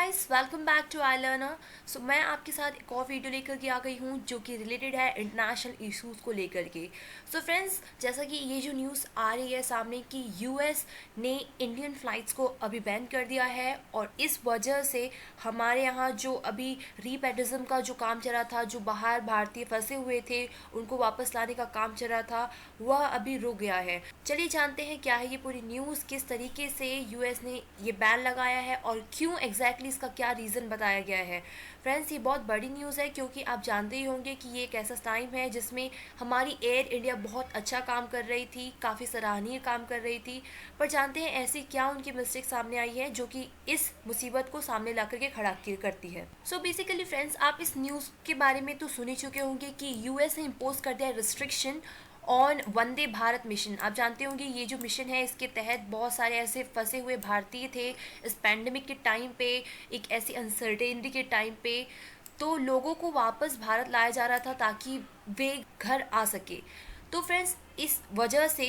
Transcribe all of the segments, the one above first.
Guys, welcome back to I learner. मैं आपके साथ एक और वीडियो लेकर के आ गई हूँ जो कि रिलेटेड है इंटरनेशनल इश्यूज़ को लेकर के। फ्रेंड्स, जैसा कि ये जो न्यूज़ आ रही है सामने कि यूएस ने इंडियन फ़्लाइट्स को अभी बैन कर दिया है और इस वजह से हमारे यहाँ जो अभी रीपैट्रिज्म का जो काम चल रहा था, जो बाहर भारतीय फंसे हुए थे उनको वापस लाने का काम चल रहा था, वह अभी रुक गया है। चलिए जानते हैं क्या है ये पूरी न्यूज़, किस तरीके से यूएस ने ये बैन लगाया है और क्यों एग्जैक्टली इसका क्या रीज़न बताया गया है। फ्रेंड्स, ये बहुत बड़ी न्यूज़ है क्योंकि आप जानते ही होंगे कि ये एक ऐसा टाइम है जिसमें हमारी एयर इंडिया बहुत अच्छा काम कर रही थी, काफ़ी सराहनीय काम कर रही थी। पर जानते हैं ऐसी क्या उनकी मिस्टेक सामने आई है जो कि इस मुसीबत को सामने ला करके खड़ा करती है। बेसिकली फ्रेंड्स, आप इस न्यूज़ के बारे में तो सुन ही चुके होंगे कि यूएस ने इम्पोज कर दिया restriction on Vande Bharat mission. आप जानते होंगे ये जो मिशन है इसके तहत बहुत सारे ऐसे फंसे हुए भारतीय थे इस पैंडमिक के टाइम पे, एक ऐसी अनसर्टेनिटी के टाइम पे, तो लोगों को वापस भारत लाया जा रहा था ताकि वे घर आ सके। फ्रेंड्स, इस वजह से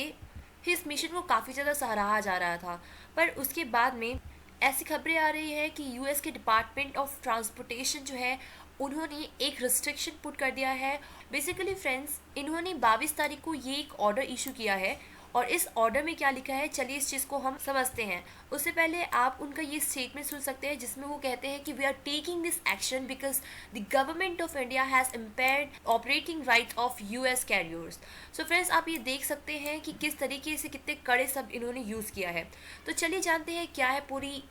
इस मिशन को काफ़ी ज़्यादा सराहा जा रहा था। पर उसके बाद में ऐसी खबरें आ रही है कि यूएस के डिपार्टमेंट ऑफ ट्रांसपोर्टेशन जो है उन्होंने एक रिस्ट्रिक्शन पुट कर दिया है। बेसिकली फ्रेंड्स, इन्होंने 22 तारीख को ये एक ऑर्डर इशू किया है और इस ऑर्डर में क्या लिखा है चलिए इस चीज़ को हम समझते हैं। उससे पहले आप उनका ये स्टेटमेंट सुन सकते हैं जिसमें वो कहते हैं कि we are taking this action because the government of India has impaired operating right of US carriers. Friends, आप ये देख सकते हैं कि किस तरीके से कितने कड़े शब्द इन्होंने यूज़ किया है। चलिए जानते हैं क्या है पूरी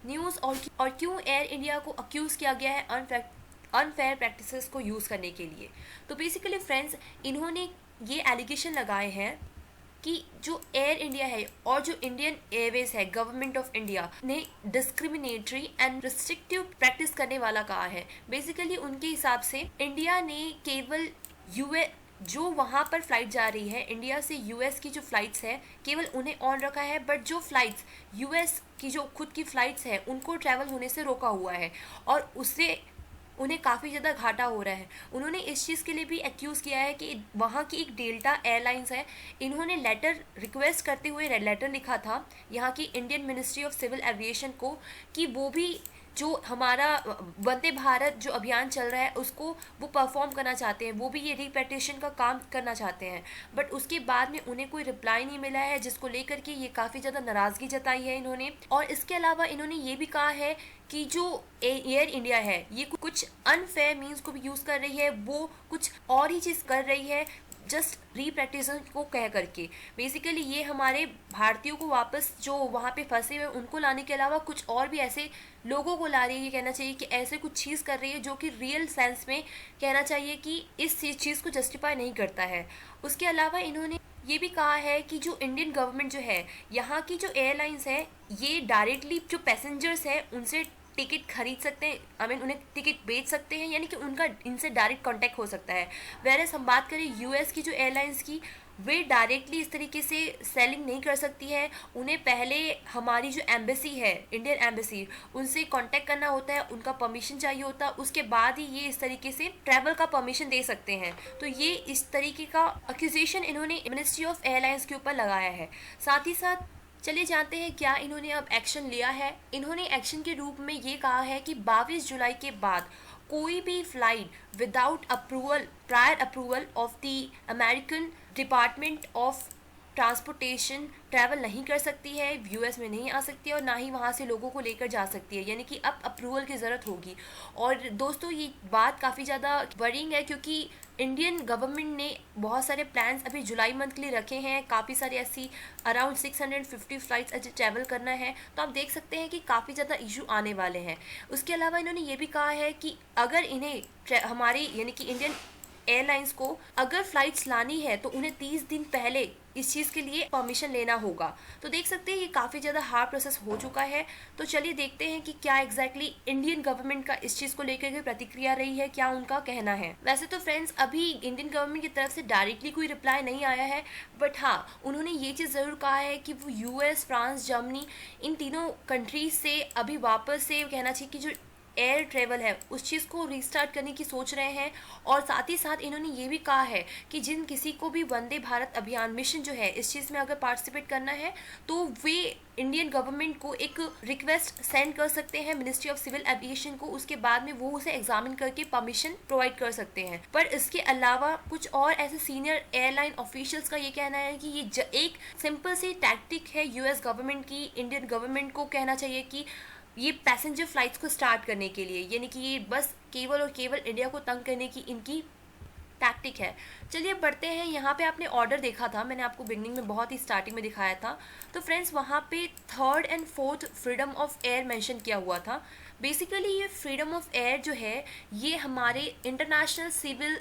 न्यूज़ और क्यों एयर इंडिया को अक्यूज़ किया गया है अनफेयर प्रैक्टिसेस को यूज़ करने के लिए। बेसिकली फ्रेंड्स, इन्होंने ये एलिगेशन लगाए हैं कि जो एयर इंडिया है और जो इंडियन एयरवेज है, गवर्नमेंट ऑफ इंडिया ने डिस्क्रिमिनेटरी एंड रिस्ट्रिक्टिव प्रैक्टिस करने वाला कहा है। बेसिकली उनके हिसाब से इंडिया ने केवल यूएस जो वहाँ पर फ्लाइट जा रही है, इंडिया से यूएस की जो फ़्लाइट्स है केवल उन्हें ऑन रखा है, बट जो फ़्लाइट्स यूएस की जो खुद की फ़्लाइट्स है उनको ट्रैवल होने से रोका हुआ है और उससे उन्हें काफ़ी ज़्यादा घाटा हो रहा है। उन्होंने इस चीज़ के लिए भी एक्यूज़ किया है कि वहाँ की एक डेल्टा एयरलाइंस है, इन्होंने लेटर रिक्वेस्ट करते हुए लेटर लिखा था यहाँ की Indian ministry of civil aviation को कि वो भी जो हमारा वंदे भारत जो अभियान चल रहा है उसको वो परफॉर्म करना चाहते हैं, वो भी ये रिपेटिशन का काम करना चाहते हैं। बट उसके बाद में उन्हें कोई रिप्लाई नहीं मिला है जिसको लेकर के ये काफ़ी ज़्यादा नाराज़गी जताई है इन्होंने। और इसके अलावा इन्होंने ये भी कहा है कि जो एयर इंडिया है ये कुछ अनफेयर मीन्स को भी यूज़ कर रही है, वो कुछ और ही चीज़ कर रही है जस्ट रीप्रैक्टिसन को कह करके। बेसिकली ये हमारे भारतीयों को वापस जो वहाँ पे फंसे हुए उनको लाने के अलावा कुछ और भी ऐसे लोगों को ला रही है, ये कहना चाहिए कि ऐसे कुछ चीज़ कर रही है जो कि रियल सेंस में कहना चाहिए कि इस चीज़ को जस्टिफाई नहीं करता है। उसके अलावा इन्होंने ये भी कहा है कि जो इंडियन गवर्नमेंट जो है, यहाँ की जो एयरलाइंस है ये डायरेक्टली जो पैसेंजर्स हैं उनसे टिकट खरीद सकते हैं, उन्हें टिकट बेच सकते हैं, यानी कि उनका इनसे डायरेक्ट कांटेक्ट हो सकता है। वेरएस हम बात करें यूएस की जो एयरलाइंस की, वे डायरेक्टली इस तरीके से सेलिंग नहीं कर सकती है। उन्हें पहले हमारी जो एम्बेसी है, इंडियन एम्बेसी, उनसे कांटेक्ट करना होता है, उनका परमिशन चाहिए होता है, उसके बाद ही ये इस तरीके से ट्रैवल का परमिशन दे सकते हैं। ये इस तरीके का अक्यूजेशन इन्होंने मिनिस्ट्री ऑफ एयरलाइंस के ऊपर लगाया है। साथ ही साथ चलिए जानते हैं क्या इन्होंने अब एक्शन लिया है। इन्होंने एक्शन के रूप में ये कहा है कि 22 जुलाई के बाद कोई भी flight without approval, prior approval of the American department of transportation travel नहीं कर सकती है, यूएस में नहीं आ सकती है और ना ही वहाँ से लोगों को लेकर जा सकती है, यानी कि अब अप्रूवल की ज़रूरत होगी। और दोस्तों, ये बात काफ़ी ज़्यादा वरिंग है क्योंकि इंडियन गवर्नमेंट ने बहुत सारे प्लान्स अभी जुलाई मंथ के लिए रखे हैं, काफ़ी सारी ऐसी अराउंड 650 फ़्लाइट्स ऐसे ट्रैवल करना है। तो आप देख सकते हैं कि काफ़ी ज़्यादा इशू आने वाले हैं। उसके अलावा इन्होंने ये भी कहा है कि अगर इन्हें हमारी यानी कि इंडियन एयरलाइंस को अगर फ़्लाइट्स लानी है तो उन्हें 30 दिन पहले इस चीज़ के लिए परमिशन लेना होगा। तो देख सकते हैं ये काफ़ी ज़्यादा हार्ड प्रोसेस हो चुका है। तो चलिए देखते हैं कि क्या एग्जैक्टली इंडियन गवर्नमेंट का इस चीज़ को लेकर के प्रतिक्रिया रही है, क्या उनका कहना है। वैसे तो फ्रेंड्स, अभी इंडियन गवर्नमेंट की तरफ से डायरेक्टली कोई रिप्लाई नहीं आया है, बट हाँ, उन्होंने ये चीज़ ज़रूर कहा है कि वो यूएस, फ्रांस, जर्मनी, इन तीनों कंट्रीज से अभी वापस से कहना चाहिए कि जो एयर ट्रेवल है उस चीज़ को रीस्टार्ट करने की सोच रहे हैं। और साथ ही साथ इन्होंने ये भी कहा है कि जिन किसी को भी वंदे भारत अभियान मिशन जो है इस चीज़ में अगर पार्टिसिपेट करना है तो वे इंडियन गवर्नमेंट को एक रिक्वेस्ट सेंड कर सकते हैं मिनिस्ट्री ऑफ सिविल एविएशन को, उसके बाद में वो उसे एग्जामिन करके परमिशन प्रोवाइड कर सकते हैं। पर इसके अलावा कुछ और ऐसे सीनियर एयरलाइन ऑफिशियल्स का ये कहना है कि ये एक सिंपल सी टैक्टिक है यूएस गवर्नमेंट की, इंडियन गवर्नमेंट को कहना चाहिए कि ये पैसेंजर फ्लाइट्स को स्टार्ट करने के लिए, यानी कि ये बस केवल और केवल इंडिया को तंग करने की इनकी टैक्टिक है। चलिए बढ़ते हैं, यहाँ पे आपने ऑर्डर देखा था, मैंने आपको बिगनिंग में बहुत ही स्टार्टिंग में दिखाया था। तो फ्रेंड्स वहाँ पे 3rd and 4th freedom of air mention किया हुआ था। बेसिकली ये फ्रीडम ऑफ एयर जो है ये हमारे international civil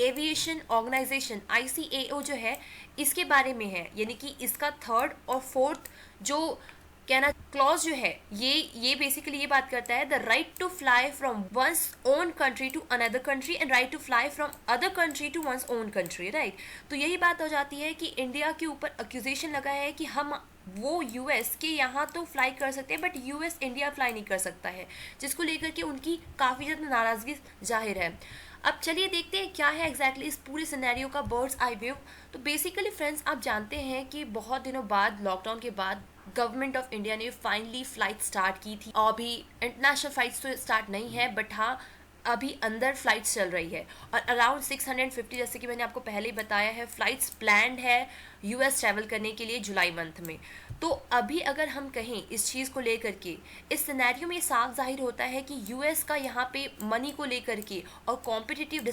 aviation organisation ICAO जो है इसके बारे में है, यानी कि इसका 3rd और 4th जो कहना क्लॉज जो है ये बेसिकली ये बात करता है the right to fly from one's own country to another country and right to fly from other country to one's own country, right. तो यही बात हो जाती है कि इंडिया के ऊपर अक्यूजेशन लगा है कि हम वो यूएस के यहाँ तो फ्लाई कर सकते हैं बट यूएस इंडिया फ्लाई नहीं कर सकता है, जिसको लेकर के उनकी काफ़ी ज़्यादा नाराज़गी जाहिर है। अब चलिए देखते हैं क्या है एग्जैक्टली इस पूरे सिनेरियो का बर्ड्स आई व्यू। तो बेसिकली फ्रेंड्स आप जानते हैं कि बहुत दिनों बाद लॉकडाउन के बाद गवर्नमेंट ऑफ इंडिया ने फाइनली फ़्लाइट स्टार्ट की थी। अभी इंटरनेशनल फ़्लाइट्स तो स्टार्ट नहीं है बट हाँ अभी अंदर फ्लाइट्स चल रही है और अराउंड 650 जैसे कि मैंने आपको पहले ही बताया है फ़्लाइट्स प्लान्ड है यूएस ट्रैवल करने के लिए जुलाई मंथ में। तो अभी अगर हम कहें इस चीज़ को लेकर के इस सिनेरियो में साफ जाहिर होता है कि यूएस का यहाँ पे मनी को लेकर के और कॉम्पिटिटिव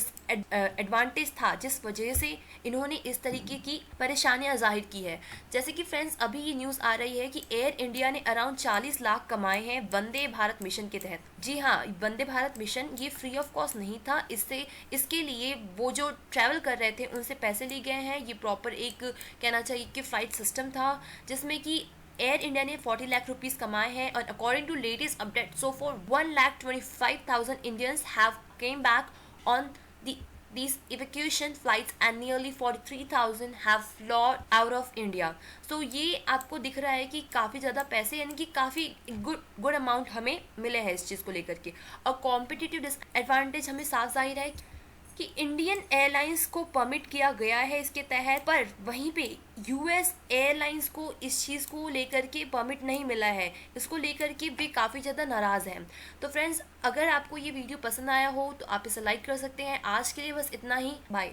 एडवांटेज था जिस वजह से इन्होंने इस तरीके की परेशानियां जाहिर की है। जैसे कि फ्रेंड्स अभी ये न्यूज़ आ रही है कि एयर इंडिया ने अराउंड 40 लाख कमाए हैं वंदे भारत मिशन के तहत। जी हाँ, वंदे भारत मिशन ये फ्री ऑफ कॉस्ट नहीं था, इसके लिए वो जो ट्रैवल कर रहे थे उनसे पैसे लिए गए हैं। ये प्रॉपर एक कहना चाहिए कि फ़्लाइट सिस्टम था जिसमें कि एयर इंडिया ने 40 लाख रुपीस कमाए हैं और according to latest update so for 1,25,000 Indians have came back on these evacuation flights and nearly 43,000 have flown out of India। so ये आपको दिख रहा है कि काफ़ी ज़्यादा पैसे यानी कि काफ़ी गुड अमाउंट हमें मिले हैं इस चीज़ को लेकर के। और कॉम्पिटिटिव डिसएडवांटेज हमें साफ जाहिर है कि इंडियन एयरलाइंस को परमिट किया गया है इसके तहत, पर वहीं पे यूएस एयरलाइंस को इस चीज़ को लेकर के परमिट नहीं मिला है, इसको लेकर के वे काफ़ी ज़्यादा नाराज़ हैं। तो फ्रेंड्स अगर आपको ये वीडियो पसंद आया हो तो आप इसे लाइक कर सकते हैं। आज के लिए बस इतना ही, बाय।